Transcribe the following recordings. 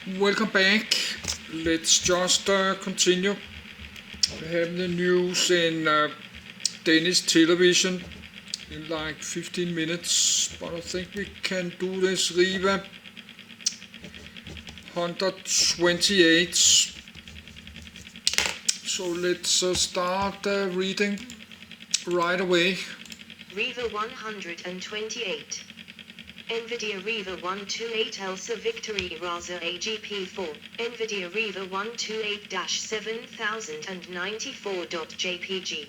Welcome back. Let's just continue. We have the news in Danish television in like 15 minutes, but I think we can do this. RIVA 128. So let's start reading right away. RIVA 128. Nvidia RIVA 128 ELSA Victory Raza AGP4, Nvidia RIVA 128-7094.jpg.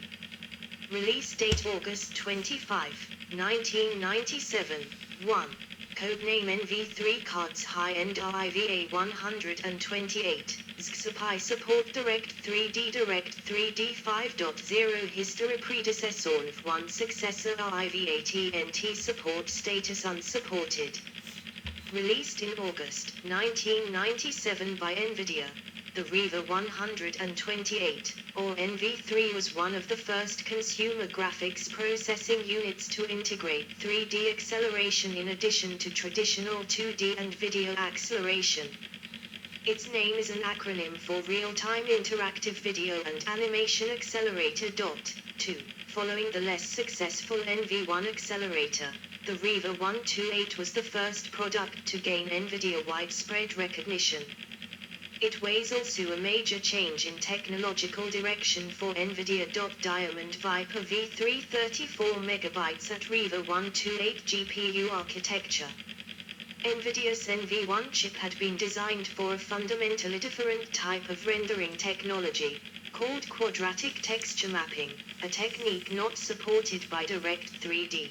Release date August 25, 1997. 1. Codename NV3 Cards High-End RIVA 128. XSPI Support Direct 3D Direct 3D 5.0 History Predecessor of 1 Successor RIVA TNT Support Status Unsupported. Released in August 1997 by Nvidia. The RIVA 128, or NV3, was one of the first consumer graphics processing units to integrate 3D acceleration in addition to traditional 2D and video acceleration. Its name is an acronym for Real-Time Interactive Video and Animation Accelerator. 2. Following the less successful NV1 accelerator, the RIVA 128 was the first product to gain Nvidia widespread recognition. It was also a major change in technological direction for Nvidia. Diamond Viper v3 34MB at RIVA 128 GPU architecture. Nvidia's NV1 chip had been designed for a fundamentally different type of rendering technology, called quadratic texture mapping, a technique not supported by Direct 3D.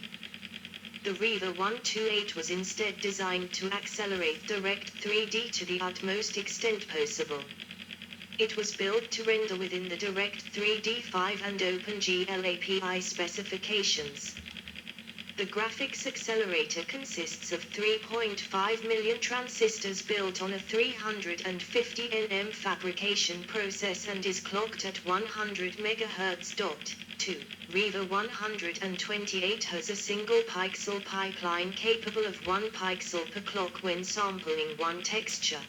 The RIVA 128 was instead designed to accelerate Direct 3D to the utmost extent possible. It was built to render within the Direct 3D 5 and OpenGL API specifications. The graphics accelerator consists of 3.5 million transistors built on a 350 nm fabrication process and is clocked at 100 MHz. 2. RIVA 128 has a single pixel pipeline capable of 1 pixel per clock when sampling one texture.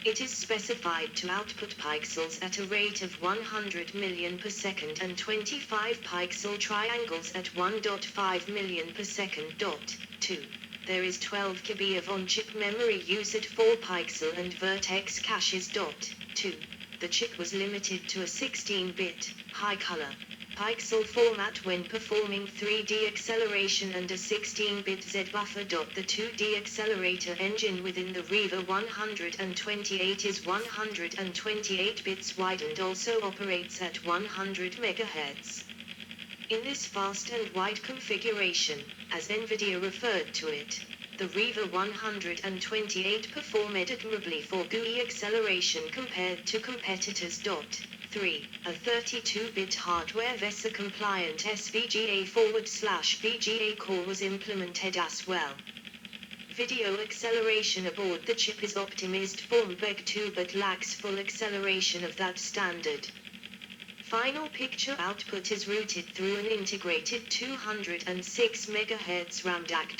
It is specified to output pixels at a rate of 100 million per second and 25 pixel triangles at 1.5 million per second. 2. There is 12 KB of on-chip memory used at 4 pixel and vertex caches. 2. The chip was limited to a 16-bit, high-color pixel format when performing 3D acceleration and a 16-bit Z buffer. The 2D accelerator engine within the RIVA 128 is 128 bits wide and also operates at 100 MHz. In this fast and wide configuration, as Nvidia referred to it, the RIVA 128 performed admirably for GUI acceleration compared to competitors. 3. A 32-bit hardware VESA-compliant SVGA/VGA core was implemented as well. Video acceleration aboard the chip is optimized for MPEG-2 but lacks full acceleration of that standard. Final picture output is routed through an integrated 206 MHz RAM DAC.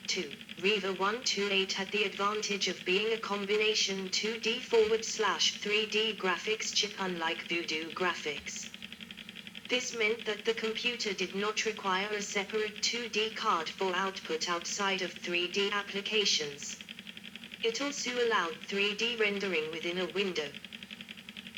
2. RIVA 128 had the advantage of being a combination 2D/3D graphics chip unlike Voodoo graphics. This meant that the computer did not require a separate 2D card for output outside of 3D applications. It also allowed 3D rendering within a window.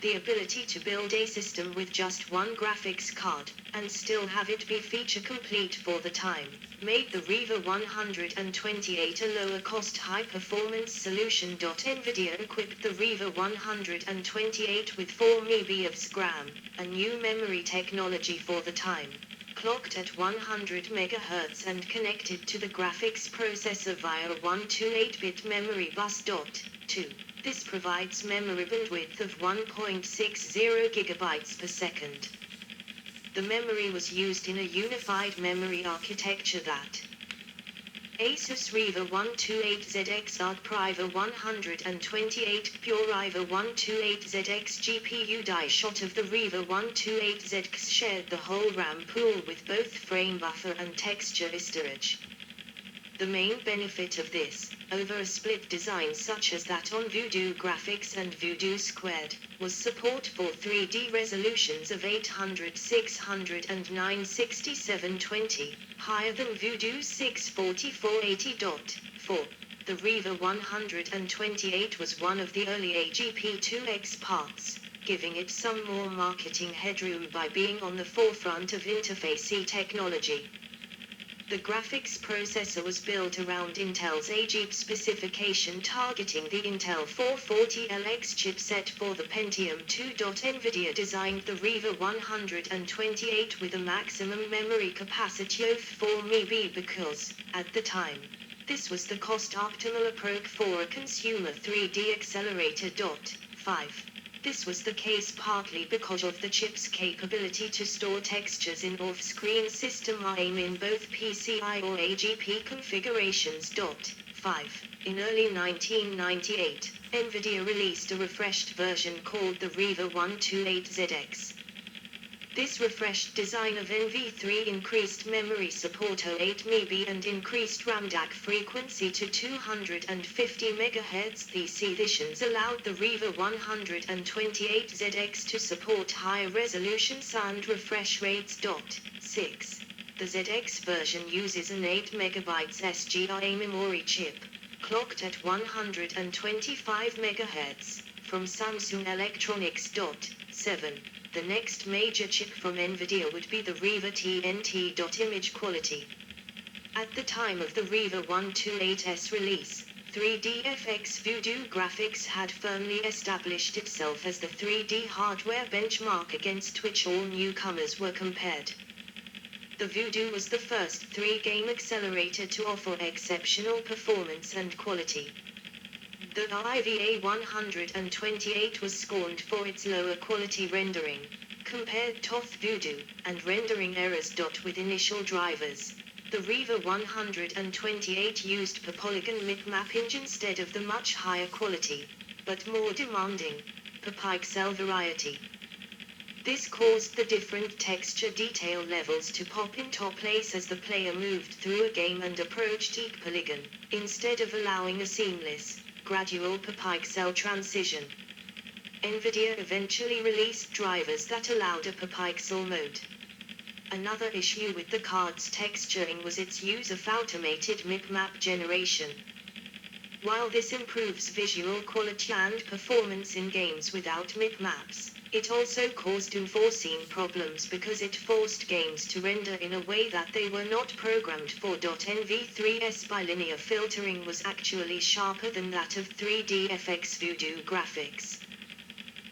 The ability to build a system with just one graphics card, and still have it be feature complete for the time, made the RIVA 128 a lower-cost high-performance solution. Nvidia equipped the RIVA 128 with 4 MB of SGRAM, a new memory technology for the time, clocked at 100 MHz and connected to the graphics processor via a 128-bit memory bus. 2. This provides memory bandwidth of 1.60 GB per second. The memory was used in a unified memory architecture that ASUS RIVA 128ZX RIVA 128 Pure RIVA 128ZX GPU die shot of the RIVA 128ZX shared the whole RAM pool with both frame buffer and texture storage. The main benefit of this, over a split design such as that on Voodoo Graphics and Voodoo Squared, was support for 3D resolutions of 800, 600 and 960 720, higher than Voodoo's 640 480.4. The RIVA 128 was one of the early AGP2X parts, giving it some more marketing headroom by being on the forefront of interface technology. The graphics processor was built around Intel's AGP specification targeting the Intel 440LX chipset for the Pentium 2. Nvidia designed the RIVA 128 with a maximum memory capacity of 4 MB because, at the time, this was the cost-optimal approach for a consumer 3D accelerator. 5. This was the case partly because of the chip's capability to store textures in off-screen system IM in both PCI or AGP configurations. 5. In early 1998, Nvidia released a refreshed version called the RIVA 128ZX. This refreshed design of NV3 increased memory support to 8 MB and increased RAM DAC frequency to 250 MHz. These additions allowed the RIVA 128ZX to support higher resolution sound refresh rates. 6. The ZX version uses an 8 MB SGI memory chip, clocked at 125 MHz, from Samsung Electronics. 7. The next major chip from Nvidia would be the RIVA TNT. Image quality. At the time of the RIVA 128S release, 3DFX Voodoo Graphics had firmly established itself as the 3D hardware benchmark against which all newcomers were compared. The Voodoo was the first 3-game accelerator to offer exceptional performance and quality. The RIVA 128 was scorned for its lower quality rendering, compared to Voodoo, and rendering errors. With initial drivers, the RIVA 128 used per polygon mipmapping instead of the much higher quality, but more demanding, per pixel variety. This caused the different texture detail levels to pop into place as the player moved through a game and approached each polygon, instead of allowing a seamless, gradual per pixel transition. Nvidia eventually released drivers that allowed a per pixel mode. Another issue with the card's texturing was its use of automated mipmap generation. While this improves visual quality and performance in games without mipmaps, it also caused unforeseen problems because it forced games to render in a way that they were not programmed for. NV3's bilinear filtering was actually sharper than that of 3DFX Voodoo Graphics.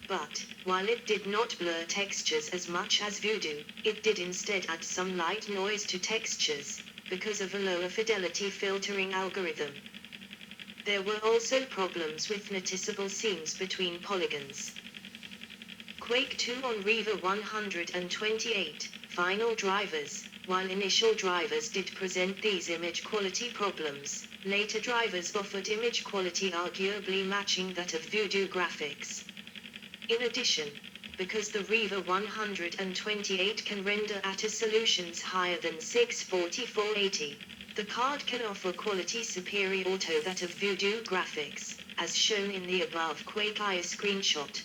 But, while it did not blur textures as much as Voodoo, it did instead add some light noise to textures, because of a lower fidelity filtering algorithm. There were also problems with noticeable seams between polygons. Quake 2 on RIVA 128, final drivers. While initial drivers did present these image quality problems, later drivers offered image quality arguably matching that of Voodoo Graphics. In addition, because the RIVA 128 can render at resolutions higher than 640x480, the card can offer quality superior to that of Voodoo Graphics, as shown in the above Quake I screenshot.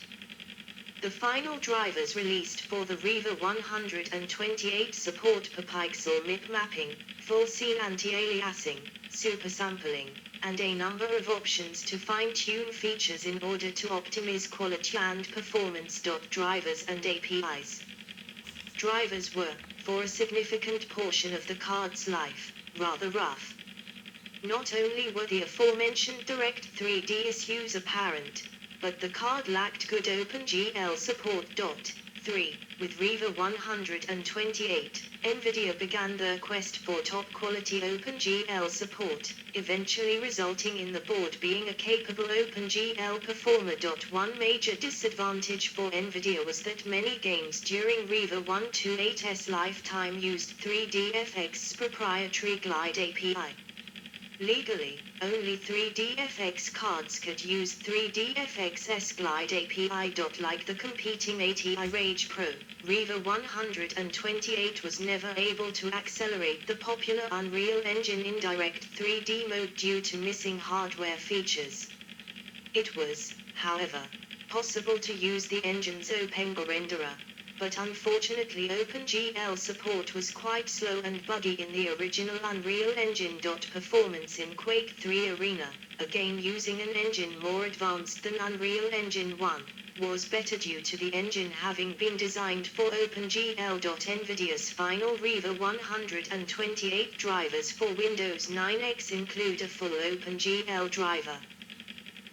The final drivers released for the RIVA 128 support per pixel mipmapping, full scene anti-aliasing, supersampling, and a number of options to fine-tune features in order to optimize quality and performance. Drivers and APIs. Drivers were, for a significant portion of the card's life, rather rough. Not only were the aforementioned direct 3D issues apparent, but the card lacked good OpenGL support. 3. With RIVA 128, Nvidia began their quest for top-quality OpenGL support, eventually resulting in the board being a capable OpenGL performer. One major disadvantage for Nvidia was that many games during RIVA 128's lifetime used 3DFX's proprietary Glide API. Legally, only 3DFX cards could use 3DFX S-Glide API. Like the competing ATI Rage Pro, RIVA 128 was never able to accelerate the popular Unreal Engine in direct 3D mode due to missing hardware features. It was, however, possible to use the engine's OpenGL renderer, but unfortunately OpenGL support was quite slow and buggy in the original Unreal Engine. Performance in Quake 3 Arena, a game using an engine more advanced than Unreal Engine 1, was better due to the engine having been designed for OpenGL. Nvidia's final RIVA 128 drivers for Windows 9X include a full OpenGL driver.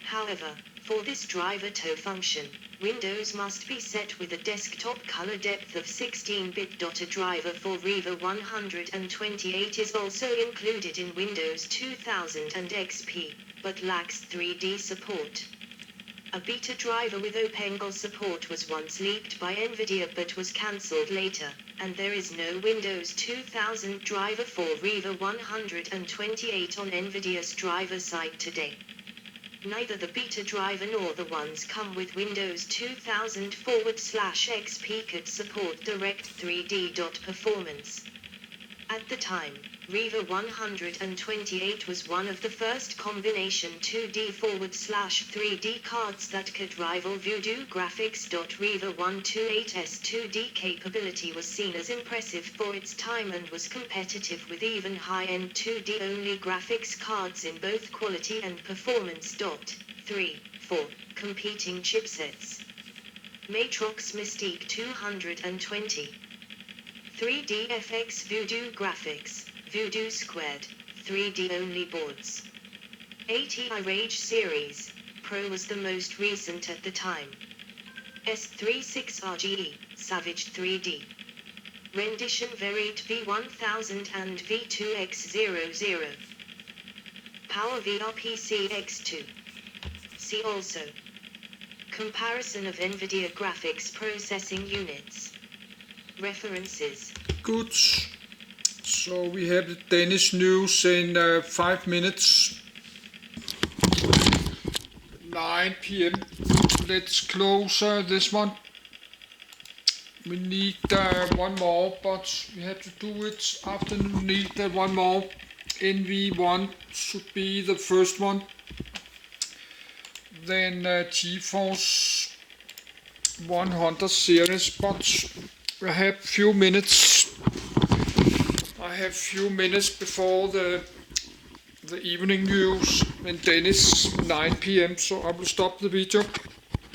However, for this driver to function, Windows must be set with a desktop color depth of 16-bit. A driver for RIVA 128 is also included in Windows 2000 and XP, but lacks 3D support. A beta driver with OpenGL support was once leaked by Nvidia but was cancelled later, and there is no Windows 2000 driver for RIVA 128 on Nvidia's driver site today. Neither the beta driver nor the ones come with Windows 2000/XP could support direct 3D. Performance. At the time, RIVA 128 was one of the first combination 2D/3D cards that could rival Voodoo Graphics. RIVA 128's 2D capability was seen as impressive for its time and was competitive with even high-end 2D-only graphics cards in both quality and performance. 3. 4. Competing chipsets. Matrox Mystique 220. 3DFX Voodoo Graphics, Voodoo Squared, 3D-only boards. ATI Rage Series, Pro was the most recent at the time. S36 RGE, Savage 3D. Rendition Variant V1000 and V2X00. Power VR PC X2. See also. Comparison of Nvidia graphics processing units. References. Good. So we have the Danish news in 5 minutes. 9 p.m. Let's close this one. We need one more, but we have to do it after we need one more. NV1 should be the first one. Then GeForce 100 series, but I have few minutes. I have few minutes before the evening news in Danish 9 p.m. So I will stop the video.